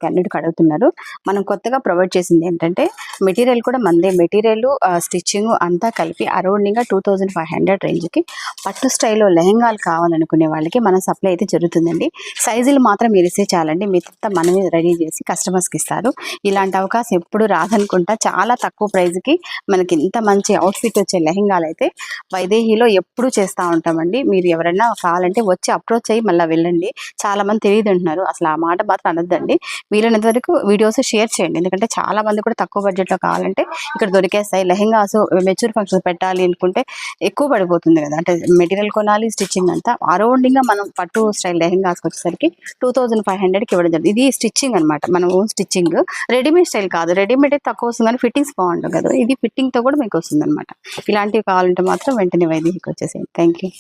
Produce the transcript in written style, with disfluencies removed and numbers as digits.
కి అన్నిటికి అడుగుతున్నారు. మనం కొత్తగా ప్రొవైడ్ చేసింది ఏంటంటే మెటీరియల్ కూడా మందే. మెటీరియల్ స్టిచ్చింగ్ అంతా కలిపి అరౌండింగ్గా 2500 రేంజ్కి పట్టు స్టైల్లో లెహెంగాలు కావాలనుకునే వాళ్ళకి మన సప్లై అయితే జరుగుతుందండి. సైజులు మాత్రం మీరు ఇస్తే చాలండి, మిగతా మనమే రెడీ చేసి కస్టమర్స్కి ఇస్తారు. ఇలాంటి అవకాశం ఎప్పుడు రాదనుకుంటా. చాలా తక్కువ ప్రైస్కి మనకి ఇంత మంచి అవుట్ఫిట్ వచ్చే లెహెంగాలు అయితే వైదేహిలో ఎప్పుడు చేస్తూ ఉంటామండి. మీరు ఎవరైనా కావాలంటే వచ్చి అప్రోచ్ అయ్యి మళ్ళీ వెళ్ళండి. చాలా మంది తెలియదు అంటున్నారు, అసలు ఆ మాట మాత్రం అనొద్దండి. వీలైనంత వరకు వీడియోస్ షేర్ చేయండి, ఎందుకంటే చాలా మంది కూడా తక్కువ బడ్జెట్లో కావాలంటే ఇక్కడ దొరికేస్తాయి. లెహెంగాస్ మెచ్యూర్ ఫంక్షన్స్ పెట్టాలి అనుకుంటే ఎక్కువ పడిపోతుంది కదా, అంటే మెటీరియల్ కొనాలి, స్టిచ్చింగ్ అంతా. అరౌండింగ్గా మనం పట్టు స్టైల్ లెహెంగాస్కి వచ్చేసరికి 2500కి ఇవ్వడం జరుగుతుంది. ఇది స్టిచ్చింగ్ అనమాట, మన ఓన్ స్టిచ్చింగ్, రెడీమేడ్ స్టైల్ కాదు. రెడీమేడ్ అయితే తక్కువ వస్తుంది కానీ ఫిట్టింగ్స్ బాగుంటుంది కదా, ఇది ఫిట్టింగ్తో కూడా మీకు వస్తుంది అనమాట. ఇలాంటివి కావాలంటే మాత్రం వెంటనే వైదేహికి వచ్చేసేయండి. Thank you.